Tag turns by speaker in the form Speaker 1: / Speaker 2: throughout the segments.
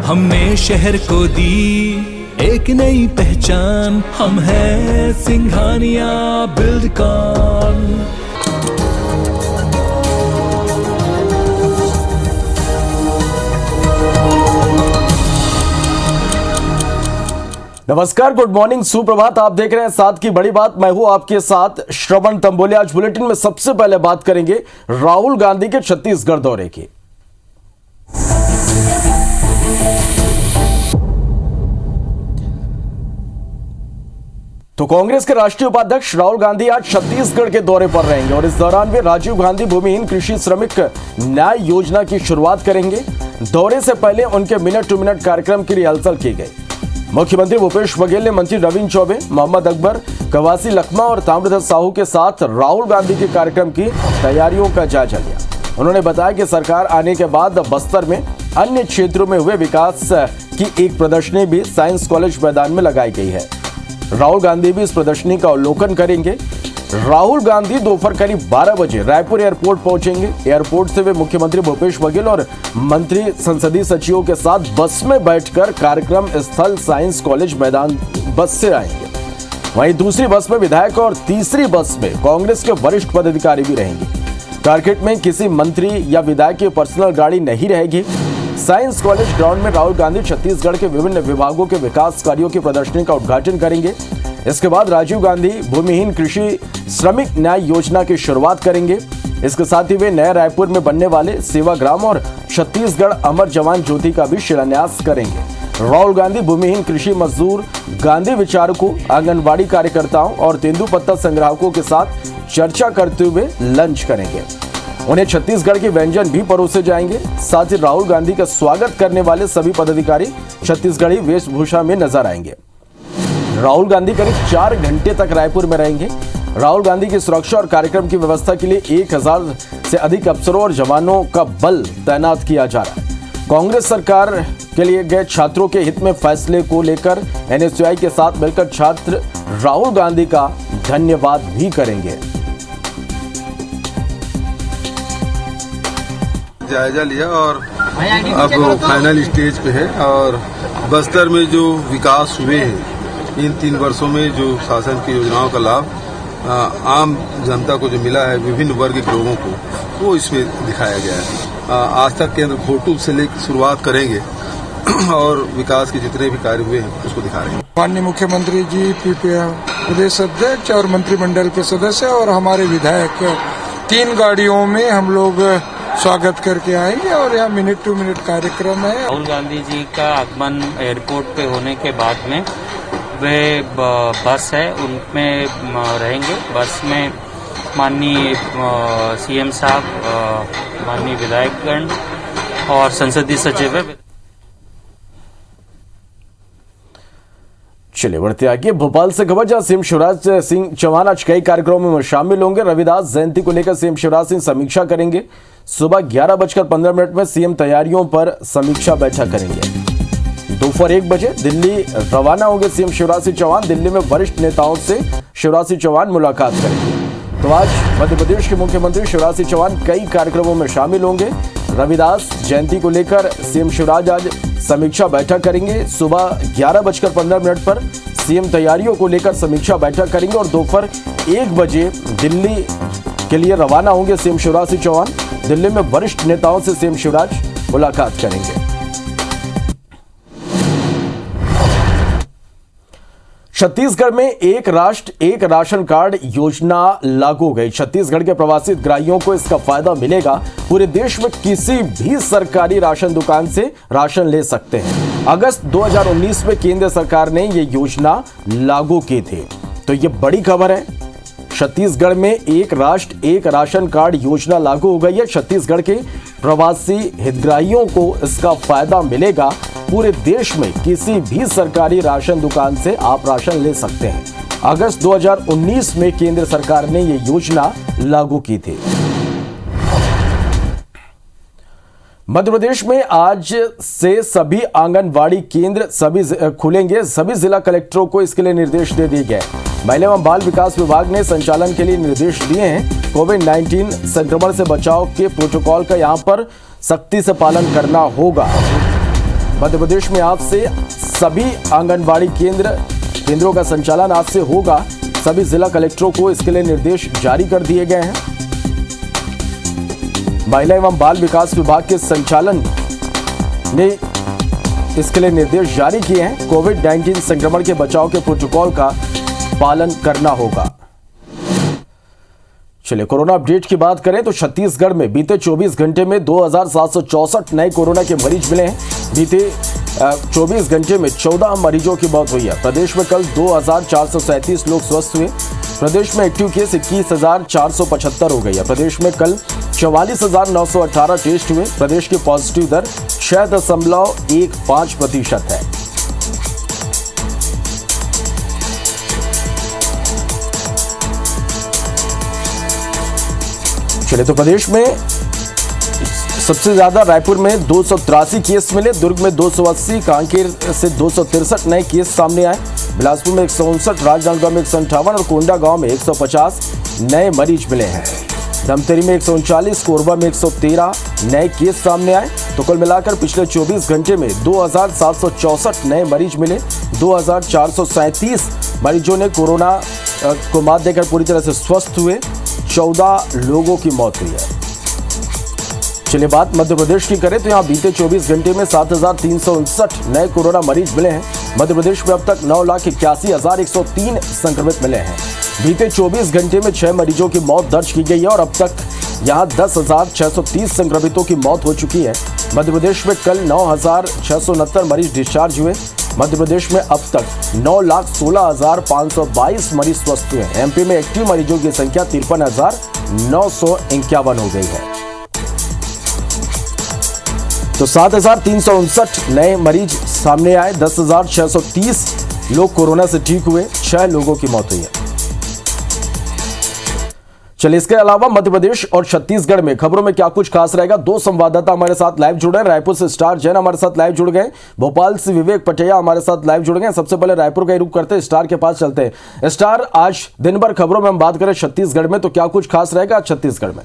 Speaker 1: हमने शहर को दी एक नई पहचान, हम हैं सिंघानिया बिल्डकॉन।
Speaker 2: नमस्कार, गुड मॉर्निंग, सुप्रभात। आप देख रहे हैं साथ की बड़ी बात। मैं हूं आपके साथ श्रवण तंबोले। आज बुलेटिन में सबसे पहले बात करेंगे राहुल गांधी के छत्तीसगढ़ दौरे की। तो कांग्रेस के राष्ट्रीय उपाध्यक्ष राहुल गांधी आज छत्तीसगढ़ के दौरे पर रहेंगे और इस दौरान वे राजीव गांधी भूमिहीन कृषि श्रमिक न्याय योजना की शुरुआत करेंगे। दौरे से पहले उनके मिनट टू मिनट कार्यक्रम की रिहर्सल की गई। मुख्यमंत्री भूपेश बघेल ने मंत्री रविंद्र चौबे, मोहम्मद अकबर, कवासी लखमा और ताम्रध्वज साहू के साथ राहुल गांधी के कार्यक्रम की तैयारियों का जायजा लिया। उन्होंने बताया कि सरकार आने के बाद बस्तर में अन्य क्षेत्रों में हुए विकास की एक प्रदर्शनी भी साइंस कॉलेज मैदान में लगाई गई है। राहुल गांधी भी इस प्रदर्शनी का अवलोकन करेंगे। राहुल गांधी दोपहर करीब 12 बजे रायपुर एयरपोर्ट पहुंचेंगे। एयरपोर्ट से वे मुख्यमंत्री भूपेश बघेल और मंत्री संसदीय सचिवों के साथ बस में बैठकर कार्यक्रम स्थल साइंस कॉलेज मैदान बस से आएंगे। वहीं दूसरी बस में विधायक और तीसरी बस में कांग्रेस के वरिष्ठ पदाधिकारी भी रहेंगे। टारगेट में किसी मंत्री या विधायक की पर्सनल गाड़ी नहीं रहेगी। साइंस कॉलेज ग्राउंड में राहुल गांधी छत्तीसगढ़ के विभिन्न विभागों के विकास कार्यों की प्रदर्शनी का उद्घाटन करेंगे। इसके बाद राजीव गांधी भूमिहीन कृषि श्रमिक न्याय योजना की शुरुआत करेंगे। इसके साथ ही वे नया रायपुर में बनने वाले सेवाग्राम और छत्तीसगढ़ अमर जवान ज्योति का भी शिलान्यास करेंगे। राहुल गांधी भूमिहीन कृषि मजदूर, गांधी विचारकों, आंगनबाड़ी कार्यकर्ताओं और तेंदुपत्ता संग्राहकों के साथ चर्चा करते हुए लंच करेंगे। उन्हें छत्तीसगढ़ के व्यंजन भी परोसे जाएंगे। साथ ही राहुल गांधी का स्वागत करने वाले सभी पदाधिकारी छत्तीसगढ़ी वेशभूषा में नजर आएंगे। राहुल गांधी करीब 4 घंटे तक रायपुर में रहेंगे। राहुल गांधी की सुरक्षा और कार्यक्रम की व्यवस्था के लिए 1000 से अधिक अफसरों और जवानों का बल तैनात किया जा रहा है। कांग्रेस सरकार के लिए गए छात्रों के हित में फैसले को लेकर एनएसयूआई के साथ मिलकर छात्र राहुल गांधी का धन्यवाद भी करेंगे।
Speaker 3: जायजा लिया और अब फाइनल स्टेज पे है और बस्तर में जो विकास हुए हैं इन 3 वर्षों में, जो शासन की योजनाओं का लाभ आम जनता को जो मिला है, विभिन्न वर्ग के लोगों को, वो इसमें दिखाया गया है। आस्था केंद्र घोटू से लेकर शुरुआत करेंगे और विकास के जितने भी कार्य हुए हैं उसको दिखा रहे हैं।
Speaker 4: माननीय मुख्यमंत्री जी, प्रदेश अध्यक्ष और मंत्रिमंडल के सदस्य और हमारे विधायक 3 गाड़ियों में हम लोग स्वागत करके आएंगे और यहाँ मिनट टू मिनट कार्यक्रम है।
Speaker 5: राहुल गांधी जी का आगमन एयरपोर्ट पे होने के बाद में वे बस है उनमें रहेंगे। बस में माननीय सीएम साहब, माननीय विधायकगण और संसदीय सचिव है।
Speaker 2: चलिए बढ़ते आगे। भोपाल से खबर, जहां सीएम शिवराज सिंह चौहान आज कई कार्यक्रमों में शामिल होंगे। रविदास जयंती को लेकर सीएम शिवराज सिंह समीक्षा करेंगे। सुबह 11:15 में सीएम तैयारियों पर समीक्षा बैठक करेंगे। दोपहर 1 बजे दिल्ली रवाना होंगे सीएम शिवराज सिंह चौहान। दिल्ली में वरिष्ठ नेताओं से शिवराज सिंह चौहान मुलाकात करेंगे। तो आज मध्य प्रदेश के मुख्यमंत्री शिवराज सिंह चौहान कई कार्यक्रमों में शामिल होंगे। रविदास जयंती को लेकर सीएम शिवराज आज समीक्षा बैठक करेंगे। सुबह 11:15 पर सीएम तैयारियों को लेकर समीक्षा बैठक करेंगे और दोपहर 1 बजे दिल्ली के लिए रवाना होंगे सीएम शिवराज सिंह चौहान। दिल्ली में वरिष्ठ नेताओं से सीएम शिवराज मुलाकात करेंगे। छत्तीसगढ़ में एक राष्ट्र एक राशन कार्ड योजना लागू हो गई। छत्तीसगढ़ के प्रवासी हितग्राहियों को इसका फायदा मिलेगा। पूरे देश में किसी भी सरकारी राशन दुकान से राशन ले सकते हैं। अगस्त 2019 में केंद्र सरकार ने यह योजना लागू की थी। तो यह बड़ी खबर है। छत्तीसगढ़ में एक राष्ट्र एक राशन कार्ड योजना लागू हो गई है। छत्तीसगढ़ के प्रवासी हितग्राहियों को इसका फायदा मिलेगा। पूरे देश में किसी भी सरकारी राशन दुकान से आप राशन ले सकते हैं। अगस्त 2019 में केंद्र सरकार ने यह योजना लागू की थी। मध्य प्रदेश में आज से सभी आंगनबाड़ी केंद्र खुलेंगे। सभी जिला कलेक्टरों को इसके लिए निर्देश दे दिए गए। महिला एवं बाल विकास विभाग ने संचालन के लिए निर्देश दिए हैं। कोविड-19 संक्रमण से बचाव के प्रोटोकॉल का यहां पर सख्ती से पालन करना होगा। मध्य प्रदेश में आज से सभी आंगनबाड़ी केंद्रों का संचालन आज से होगा। सभी जिला कलेक्टरों को इसके लिए निर्देश जारी कर दिए गए हैं। महिला एवं बाल विकास विभाग के संचालन ने इसके लिए निर्देश जारी किए हैं। कोविड-19 संक्रमण के बचाव के प्रोटोकॉल का पालन करना होगा। चलिए कोरोना अपडेट की बात करें तो छत्तीसगढ़ में बीते 24 घंटे में 2764 नए कोरोना के मरीज मिले हैं। बीते 24 घंटे में 14 मरीजों की मौत हुई है। प्रदेश में कल 2437 लोग स्वस्थ हुए। प्रदेश में एक्टिव केस 21,475 हो गई है। प्रदेश में कल 44,918 टेस्ट हुए। प्रदेश की पॉजिटिव दर 6.15% है। चलिए तो प्रदेश में सबसे ज्यादा रायपुर में 283 केस मिले, दुर्ग में 280, कांकेर से 263 नए केस सामने आए। बिलासपुर में 159, राजनांदगांव में 158 और कोंडागांव में 150 नए मरीज मिले हैं। धमतरी में 139, कोरबा में 113 नए केस सामने आए। तो कुल मिलाकर पिछले 24 घंटे में 2764 नए मरीज मिले। 2437 मरीजों ने कोरोना को मात देकर पूरी तरह से स्वस्थ हुए। 14 लोगों की मौत हुई है। चलिए बात मध्य प्रदेश की करें तो यहाँ बीते 24 घंटे में 7,359 नए कोरोना मरीज मिले हैं। मध्य प्रदेश में अब तक 9,81,103 संक्रमित मिले हैं। बीते 24 घंटे में 6 मरीजों की मौत दर्ज की गई है और अब तक यहाँ 10,630 संक्रमितों की मौत हो चुकी है। मध्य प्रदेश में कल 9,669 मरीज डिस्चार्ज हुए। मध्य प्रदेश में अब तक 9,16,522 मरीज स्वस्थ हुए हैं। एमपी में एक्टिव मरीजों की संख्या 53,951 हो गई है। तो 7,359 नए मरीज सामने आए। 10,630 लोग कोरोना से ठीक हुए। 6 लोगों की मौत हुई है। चलिए इसके अलावा मध्य प्रदेश और छत्तीसगढ़ में खबरों में क्या कुछ खास रहेगा, 2 संवाददाता हमारे साथ लाइव जुड़े हैं। रायपुर से स्टार जैन हमारे साथ लाइव जुड़ गए। भोपाल से विवेक पटिया हमारे साथ लाइव जुड़ गए। सबसे पहले रायपुर का ही रुख करते हैं, स्टार के पास चलते हैं। स्टार, आज दिन भर खबरों में हम बात करें छत्तीसगढ़ में तो क्या कुछ खास रहेगा आज छत्तीसगढ़ में?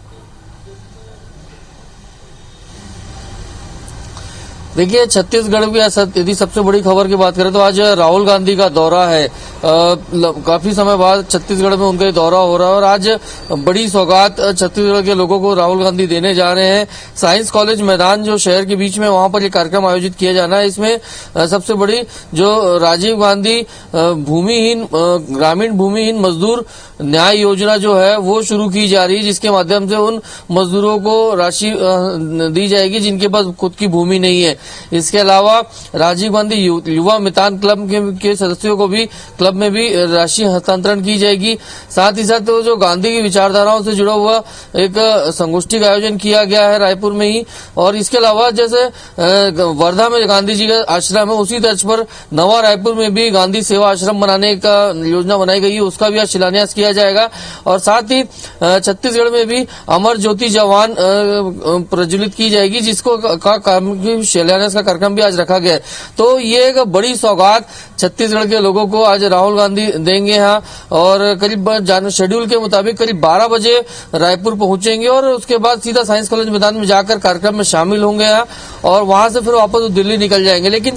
Speaker 6: देखिए छत्तीसगढ़ में यदि सबसे बड़ी खबर की बात करें तो आज राहुल गांधी का दौरा है। काफी समय बाद छत्तीसगढ़ में उनका दौरा हो रहा है और आज बड़ी सौगात छत्तीसगढ़ के लोगों को राहुल गांधी देने जा रहे हैं। साइंस कॉलेज मैदान जो शहर के बीच में, वहां पर ये कार्यक्रम आयोजित किया जाना है। इसमें सबसे बड़ी जो राजीव गांधी ग्रामीण भूमिहीन मजदूर न्याय योजना जो है वो शुरू की जा रही है, जिसके माध्यम से उन मजदूरों को राशि दी जाएगी जिनके पास खुद की भूमि नहीं है। इसके अलावा राजीव गांधी युवा मितान क्लब के सदस्यों को भी क्लब में भी राशि हस्तांतरण की जाएगी। साथ ही साथ तो जो गांधी की विचारधाराओं से जुड़ा हुआ एक संगोष्ठी का आयोजन किया गया है रायपुर में ही। और इसके अलावा जैसे वर्धा में गांधी जी का आश्रम है, उसी तर्ज पर नवा रायपुर में भी गांधी सेवा आश्रम बनाने का योजना बनाई गई है, उसका भी आज शिलान्यास किया जाएगा। और साथ ही छत्तीसगढ़ में भी अमर ज्योति जवान प्रज्वलित की जाएगी, जिसको शिलान्यास का कार्यक्रम भी आज रखा गया है। तो ये एक बड़ी सौगात छत्तीसगढ़ के लोगों को आज राहुल गांधी देंगे यहाँ। और करीब शेड्यूल के मुताबिक करीब 12 बजे रायपुर पहुंचेंगे और उसके बाद सीधा साइंस कॉलेज मैदान में जाकर कार्यक्रम में शामिल होंगे यहाँ और वहां से फिर वापस दिल्ली निकल जाएंगे। लेकिन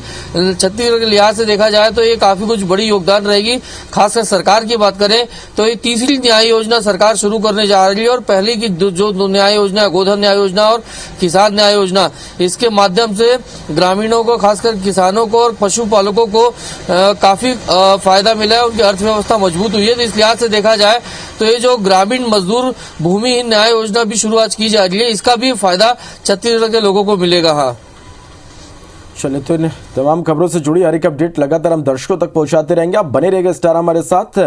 Speaker 6: छत्तीसगढ़ के लिहाज से देखा जाए तो ये काफी कुछ बड़ी योगदान रहेगी। खासकर सरकार की बात करें तो ये तीसरी न्याय योजना सरकार शुरू करने जा रही है और पहले की जो न्याय योजना, गोधन न्याय योजना और किसान न्याय योजना, इसके माध्यम से ग्रामीणों को, खासकर किसानों को और पशुपालकों को काफी फायदा मिला है, उनकी अर्थव्यवस्था मजबूत हुई है। तो इस लिहाज से देखा जाए तो ये जो ग्रामीण मजदूर भूमिहीन न्याय योजना भी शुरुआत की जा रही है, इसका भी फायदा छत्तीसगढ़ के लोगों को मिलेगा। हाँ
Speaker 2: चलिए तो इन तमाम खबरों से जुड़ी हर एक अपडेट लगातार हम दर्शकों तक पहुंचाते रहेंगे। आप बने रहेंगे स्टार हमारे साथ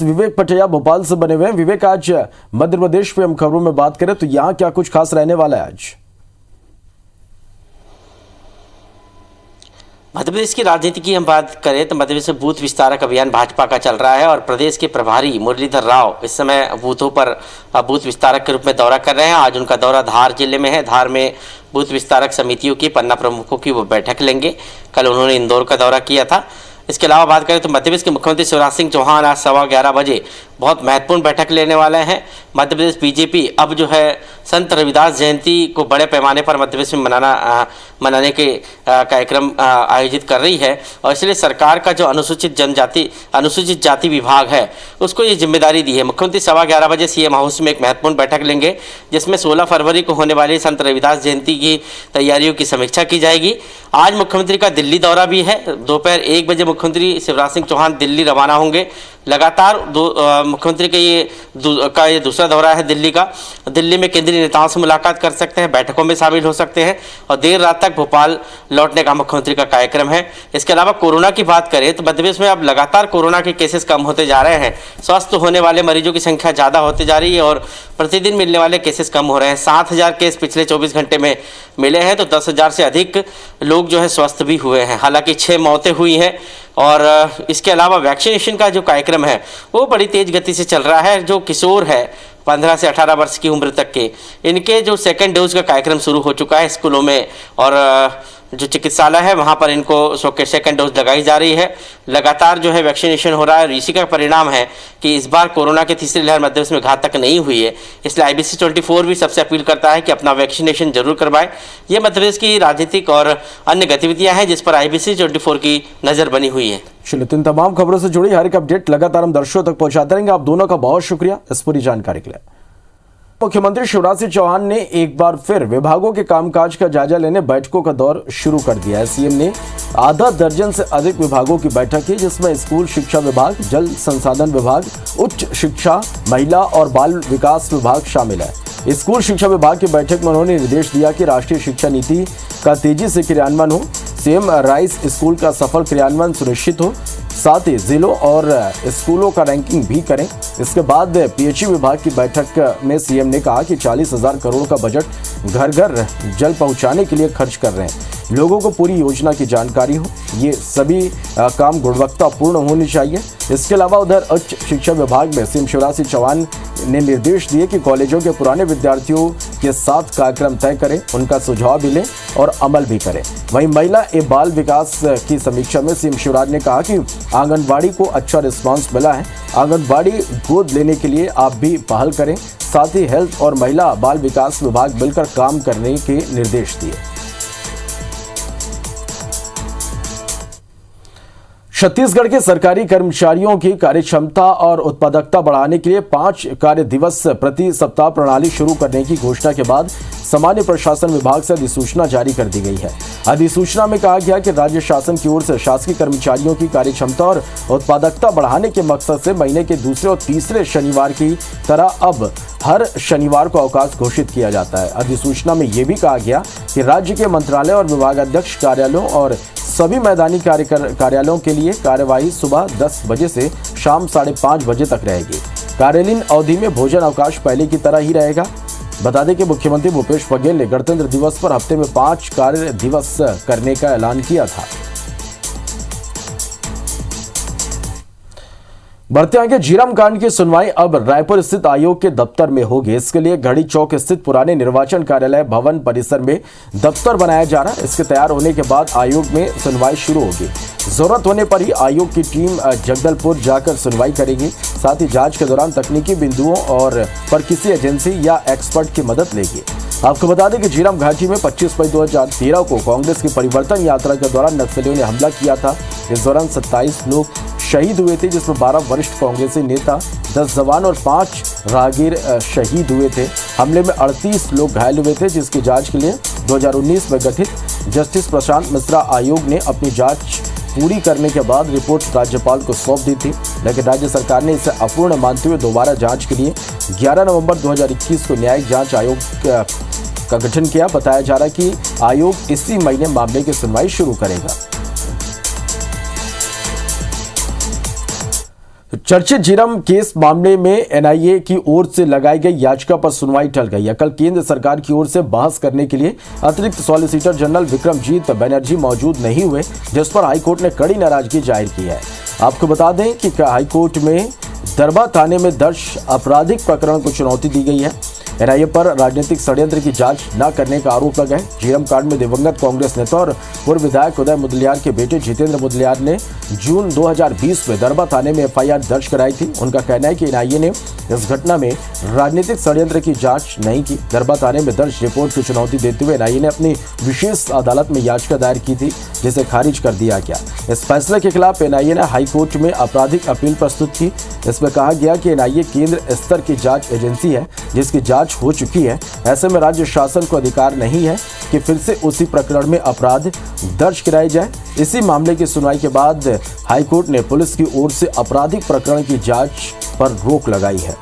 Speaker 2: विवेक पटिया भोपाल से बने हुए हैं। विवेक, आज मध्य प्रदेश पे हम खबरों में बात करें तो यहाँ क्या कुछ खास रहने वाला है आज?
Speaker 7: मध्य प्रदेश की राजनीति की हम बात करें तो मध्य प्रदेश में बूथ विस्तारक अभियान भाजपा का चल रहा है और प्रदेश के प्रभारी मुरलीधर राव इस समय बूथों पर बूथ विस्तारक के रूप में दौरा कर रहे हैं। आज उनका दौरा धार जिले में है। धार में बूथ विस्तारक समितियों की पन्ना प्रमुखों की वो बैठक लेंगे। कल उन्होंने इंदौर का दौरा किया था। इसके अलावा बात करें तो मध्य प्रदेश के मुख्यमंत्री शिवराज सिंह चौहान आज 11:15 बजे बहुत महत्वपूर्ण बैठक लेने वाले हैं। मध्य प्रदेश बीजेपी अब जो है संत रविदास जयंती को बड़े पैमाने पर मध्य प्रदेश में मनाने के कार्यक्रम आयोजित कर रही है और इसलिए सरकार का जो अनुसूचित जाति विभाग है उसको ये जिम्मेदारी दी है। मुख्यमंत्री 11:15 बजे सीएम हाउस में एक महत्वपूर्ण बैठक लेंगे जिसमें 16 फरवरी को होने वाली संत रविदास जयंती की तैयारियों की समीक्षा की जाएगी। आज मुख्यमंत्री का दिल्ली दौरा भी है। दोपहर 1 बजे मुख्यमंत्री शिवराज सिंह चौहान दिल्ली रवाना होंगे। लगातार मुख्यमंत्री का ये दूसरा दौरा है दिल्ली का। दिल्ली में केंद्रीय नेताओं से मुलाकात कर सकते हैं, बैठकों में शामिल हो सकते हैं और देर रात तक भोपाल लौटने का मुख्यमंत्री का कार्यक्रम है। इसके अलावा कोरोना की बात करें तो मध्य प्रदेश में अब लगातार कोरोना के केसेस कम होते जा रहे हैं। स्वस्थ होने वाले मरीजों की संख्या ज़्यादा होती जा रही है और प्रतिदिन मिलने वाले केसेस कम हो रहे हैं। 7,000 केस पिछले 24 घंटे में मिले हैं तो 10,000 से अधिक लोग जो है स्वस्थ भी हुए हैं। हालांकि 6 मौतें हुई हैं और इसके अलावा वैक्सीनेशन का जो कार्यक्रम है वो बड़ी तेज गति से चल रहा है। जो किशोर है 15 से 18 वर्ष की उम्र तक के, इनके जो सेकेंड डोज का कार्यक्रम शुरू हो चुका है स्कूलों में और जो चिकित्सालय है वहाँ पर इनको सेकेंड डोज लगाई जा रही है। लगातार जो है वैक्सीनेशन हो रहा है और इसी का परिणाम है कि इस बार कोरोना की तीसरी लहर मध्य प्रदेश में घातक नहीं हुई है। इसलिए IBC 24 भी सबसे अपील करता है कि अपना वैक्सीनेशन जरूर करवाएं। ये मध्य प्रदेश की राजनीतिक और अन्य गतिविधियां हैं जिस पर IBC 24 की नज़र बनी हुई है।
Speaker 2: चलिए, इन तमाम खबरों से जुड़ी हर एक अपडेट लगातार हम दर्शकों तक पहुंचाते रहेंगे। आप दोनों का बहुत शुक्रिया इस पूरी जानकारी के लिए। मुख्यमंत्री शिवराज सिंह चौहान ने एक बार फिर विभागों के कामकाज का जायजा लेने बैठकों का दौर शुरू कर दिया है। सीएम ने आधा दर्जन से अधिक विभागों की बैठक की जिसमें स्कूल शिक्षा विभाग, जल संसाधन विभाग, उच्च शिक्षा, महिला और बाल विकास विभाग शामिल है। स्कूल शिक्षा विभाग की बैठक में उन्होंने निर्देश दिया कि राष्ट्रीय शिक्षा नीति का तेजी से क्रियान्वयन हो, सीएम राइस स्कूल का सफल क्रियान्वयन सुनिश्चित हो, साथ ही जिलों और स्कूलों का रैंकिंग भी करें। इसके बाद PHE विभाग की बैठक में सीएम ने कहा कि 40,000 करोड़ का बजट घर घर जल पहुंचाने के लिए खर्च कर रहे हैं। लोगों को पूरी योजना की जानकारी हो, ये सभी काम गुणवत्तापूर्ण होनी चाहिए। इसके अलावा उधर उच्च शिक्षा विभाग में सीएम शिवराज सिंह चौहान ने निर्देश दिए कि कॉलेजों के पुराने विद्यार्थियों के साथ कार्यक्रम तय करें, उनका सुझाव भी लें और अमल भी करें। वहीं महिला एवं बाल विकास की समीक्षा में सीएम शिवराज ने कहा कि आंगनबाड़ी को अच्छा रिस्पांस मिला है। आंगनबाड़ी गोद लेने के लिए आप भी पहल करें। साथ ही हेल्थ और महिला बाल विकास विभाग मिलकर काम करने के निर्देश दिए। छत्तीसगढ़ के सरकारी कर्मचारियों की कार्यक्षमता और उत्पादकता बढ़ाने के लिए 5 कार्य दिवस प्रति सप्ताह प्रणाली शुरू करने की घोषणा के बाद सामान्य प्रशासन विभाग से अधिसूचना जारी कर दी गई है। अधिसूचना में कहा गया कि राज्य शासन की ओर से शासकीय कर्मचारियों की कार्यक्षमता और उत्पादकता बढ़ाने के मकसद से महीने के दूसरे और तीसरे शनिवार की तरह अब हर शनिवार को अवकाश घोषित किया जाता है। अधिसूचना में यह भी कहा गया कि राज्य के मंत्रालय और विभागाध्यक्ष कार्यालयों और सभी मैदानी कार्यालयों के लिए कार्यवाही सुबह 10 बजे से शाम 5:30 बजे तक रहेगी। कार्यालयीन अवधि में भोजन अवकाश पहले की तरह ही रहेगा। बता दें कि मुख्यमंत्री भूपेश बघेल ने गणतंत्र दिवस पर हफ्ते में 5 कार्य दिवस करने का ऐलान किया था। बढ़ते आगे झीरम कांड की सुनवाई अब रायपुर स्थित आयोग के दफ्तर में होगी। इसके लिए घड़ी चौक स्थित पुराने निर्वाचन कार्यालय भवन परिसर में दफ्तर बनाया जा रहा है। इसके तैयार होने के बाद आयोग में सुनवाई शुरू होगी। जरूरत होने पर ही आयोग की टीम जगदलपुर जाकर सुनवाई करेगी। साथ ही जांच के दौरान तकनीकी बिंदुओं और पर किसी एजेंसी या एक्सपर्ट की मदद लेगी। आपको बता दें कि झीरम घाटी में 25 मई 2013 को कांग्रेस की परिवर्तन यात्रा के दौरान नक्सलियों ने हमला किया था। इस दौरान 27 लोग शहीद हुए थे जिसमें 12 वरिष्ठ कांग्रेसी नेता, 10 जवान और 5 राहगीर शहीद हुए थे। हमले में 38 लोग घायल हुए थे जिसकी जांच के लिए 2019 में गठित जस्टिस प्रशांत मिश्रा आयोग ने अपनी जांच पूरी करने के बाद रिपोर्ट राज्यपाल को सौंप दी थी, लेकिन राज्य सरकार ने इसे अपूर्ण मानते हुए दोबारा जांच के लिए 11 नवंबर 2021 को न्यायिक जांच आयोग का गठन किया। बताया जा रहा है कि आयोग इसी महीने मामले की सुनवाई शुरू करेगा। चर्चित झीरम केस मामले में NIA की ओर से लगाई गई याचिका पर सुनवाई टल गई है। कल केंद्र सरकार की ओर से बहस करने के लिए अतिरिक्त सॉलिसिटर जनरल विक्रमजीत बनर्जी मौजूद नहीं हुए, जिस पर हाईकोर्ट ने कड़ी नाराजगी जाहिर की है। आपको बता दें कि हाईकोर्ट में दरबा थाने में दर्ज आपराधिक प्रकरण को चुनौती दी गई है। एनआईए पर राजनीतिक षड्यंत्र की जांच न करने का आरोप लगा है। झीरम कांड में दिवंगत कांग्रेस नेता और पूर्व विधायक उदय मुदलियार के बेटे जितेंद्र मुदलियार ने जून 2020 में दरबा थाने में एफआईआर दर्ज कराई थी। उनका कहना है कि एनआईए ने इस घटना में राजनीतिक षड्यंत्र की जांच नहीं की। दरबा थाने में दर्ज रिपोर्ट की चुनौती देते हुए एनआईए ने अपनी विशेष अदालत में याचिका दायर की थी, जिसे खारिज कर दिया गया। इस फैसले के खिलाफ एनआईए ने हाई कोर्ट में आपराधिक अपील प्रस्तुत की। इसमें कहा गया कि एनआईए केंद्र स्तर की जांच एजेंसी है, जिसकी जांच हो चुकी है। ऐसे में राज्य शासन को अधिकार नहीं है कि फिर से उसी प्रकरण में अपराध दर्ज कराए जाए। इसी मामले की सुनवाई के बाद हाईकोर्ट ने पुलिस की ओर से आपराधिक प्रकरण की जांच पर रोक लगाई है।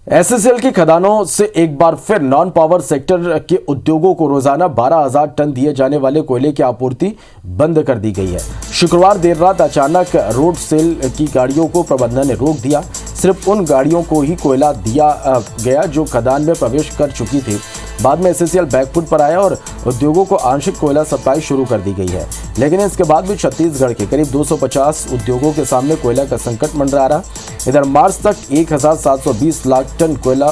Speaker 2: एससीएल की खदानों से एक बार फिर नॉन पावर सेक्टर के उद्योगों को रोजाना 12,000 टन दिए जाने वाले कोयले की आपूर्ति बंद कर दी गई है। शुक्रवार देर रात अचानक रोड सेल की गाड़ियों को प्रबंधन ने रोक दिया। सिर्फ उन गाड़ियों को ही कोयला दिया गया जो खदान में प्रवेश कर चुकी थी। बाद में एससीएल बैकफुट पर आया और उद्योगों को आंशिक कोयला सप्लाई शुरू कर दी गई है। लेकिन इसके बाद भी छत्तीसगढ़ के करीब 250 उद्योगों के सामने कोयला का संकट मंडरा रहा। इधर मार्च तक 1,720 लाख टन कोयला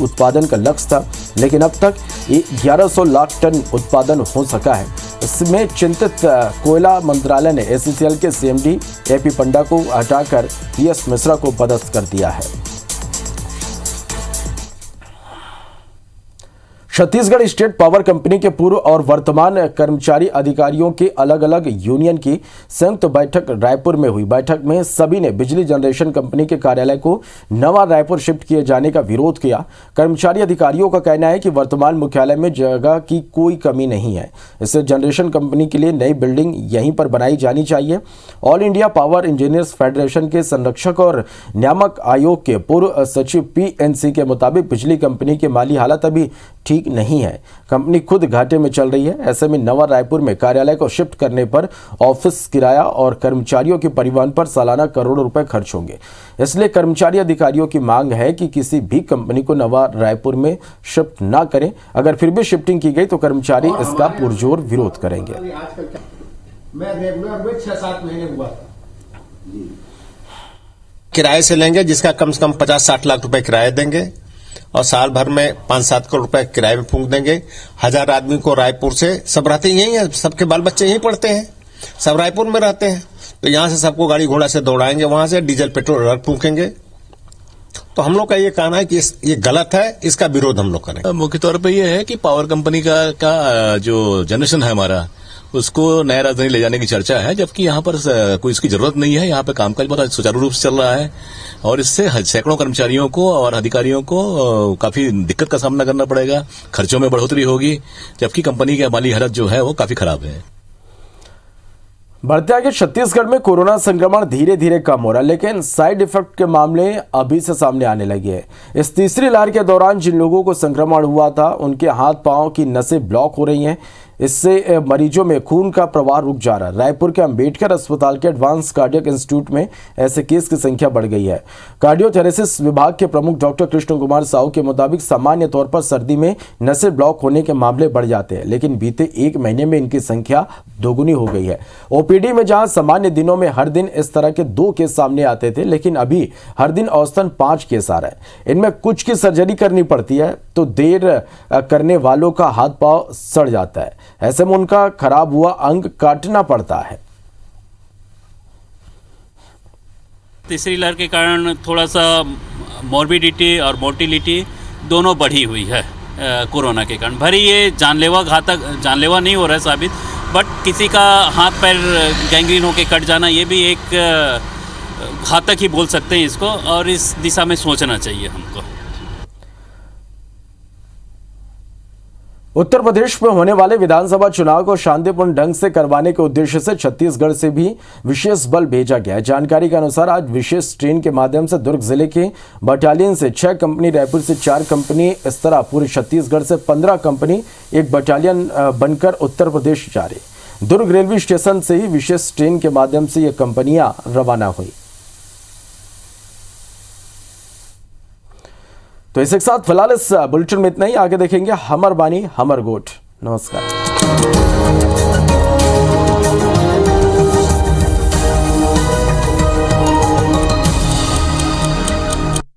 Speaker 2: उत्पादन का लक्ष्य था, लेकिन अब तक 1,100 लाख टन उत्पादन हो सका है। इसमें चिंतित कोयला मंत्रालय ने एससीएल के सीएमडी एपी पंडा को हटाकर पीएस मिश्रा को पदस्थ कर दिया है। छत्तीसगढ़ स्टेट पावर कंपनी के पूर्व और वर्तमान कर्मचारी अधिकारियों के अलग अलग यूनियन की संयुक्त बैठक रायपुर में हुई। बैठक में सभी ने बिजली जनरेशन कंपनी के कार्यालय को नवा रायपुर शिफ्ट किए जाने का विरोध किया। कर्मचारी अधिकारियों का कहना है कि वर्तमान मुख्यालय में जगह की कोई कमी नहीं है, इससे जनरेशन कंपनी के लिए नई बिल्डिंग यहीं पर बनाई जानी चाहिए। All India power engineers federation के संरक्षक और नियामक आयोग के पूर्व सचिव पीएनसी के मुताबिक बिजली कंपनी की माली हालत अभी ठीक नहीं है। कंपनी खुद घाटे में चल रही है। ऐसे में नवा रायपुर में कार्यालय को शिफ्ट करने पर ऑफिस किराया और कर्मचारियों के परिवहन पर सालाना करोड़ों रुपए खर्च होंगे। इसलिए कर्मचारी अधिकारियों की मांग है कि किसी भी कंपनी को नवा रायपुर में शिफ्ट ना करें। अगर फिर भी शिफ्टिंग की गई तो कर्मचारी इसका पुरजोर विरोध करेंगे।
Speaker 8: मैं रेगुलर में 6-7 महीने हुआ था।
Speaker 9: किराए से लेंगे, जिसका कम से कम 50-60 लाख रुपए किराया देंगे और साल भर में 5-7 करोड़ रुपए किराए में फूंक देंगे। 1000 आदमी को रायपुर से, सब रहते यहीं हैं, सबके बाल बच्चे यहीं पढ़ते हैं, सब रायपुर में रहते हैं, तो यहां से सबको गाड़ी घोड़ा से दौड़ाएंगे, वहां से डीजल पेट्रोल अलग फूकेंगे। तो हम लोग का ये कहना है कि ये गलत है, इसका विरोध हम लोग करें।
Speaker 10: मुख्य तौर पे ये है कि पावर कंपनी का जो जनरेशन है हमारा, उसको नया राजधानी ले जाने की चर्चा है, जबकि यहाँ पर कोई इसकी जरूरत नहीं है। यहाँ पे कामकाज बहुत सुचारू रूप से चल रहा है और इससे सैकड़ों कर्मचारियों को और अधिकारियों को काफी दिक्कत का सामना करना पड़ेगा, खर्चों में बढ़ोतरी होगी, जबकि कंपनी की माली हालत जो है वो काफी खराब है।
Speaker 2: बढ़ते आगे छत्तीसगढ़ में कोरोना संक्रमण धीरे धीरे कम हो रहा है, लेकिन साइड इफेक्ट के मामले अभी से सामने आने लगे हैं। इस तीसरी लहर के दौरान जिन लोगों को संक्रमण हुआ था, उनके हाथ पांव की नसें ब्लॉक हो रही हैं। इससे मरीजों में खून का प्रवाह रुक जा रहा है। रायपुर के अंबेडकर अस्पताल के एडवांस कार्डियक इंस्टीट्यूट में ऐसे केस की संख्या बढ़ गई है। कार्डियोथेरेसिस विभाग के प्रमुख डॉक्टर कृष्ण कुमार साहू के मुताबिक सामान्य तौर पर सर्दी में नसें ब्लॉक होने के मामले बढ़ जाते हैं, लेकिन बीते 1 महीने में इनकी संख्या दोगुनी हो गई है। ओपीडी में जहां सामान्य दिनों में हर दिन इस तरह के 2 केस सामने आते थे, लेकिन अभी हर दिन औसतन 5 केस आ रहे हैं। इनमें कुछ की सर्जरी करनी पड़ती है तो देर करने वालों का हाथ पांव सड़ जाता है। ऐसे में उनका खराब हुआ अंग काटना पड़ता है।
Speaker 11: तीसरी लहर के कारण थोड़ा सा मॉर्बिडिटी और मोर्टिलिटी दोनों बढ़ी हुई है कोरोना के कारण। भरी ये जानलेवा नहीं हो रहा है साबित, बट किसी का हाथ पैर गैंग्रीन होकर कट जाना, ये भी एक घातक ही बोल सकते हैं इसको, और इस दिशा में सोचना चाहिए हमको।
Speaker 2: उत्तर प्रदेश में होने वाले विधानसभा चुनाव को शांतिपूर्ण ढंग से करवाने के उद्देश्य से छत्तीसगढ़ से भी विशेष बल भेजा गया है। जानकारी के अनुसार आज विशेष ट्रेन के माध्यम से दुर्ग जिले के बटालियन से 6 कंपनी, रायपुर से 4 कंपनी, इस तरह पूरे छत्तीसगढ़ से 15 कंपनी एक बटालियन बनकर उत्तर प्रदेश जा रही। दुर्ग रेलवे स्टेशन से ही विशेष ट्रेन के माध्यम से ये कंपनियां रवाना हुई। तो इसके साथ फिलहाल इस बुलेटिन में इतना ही। आगे देखेंगे हमर बानी हमर गोठ। नमस्कार।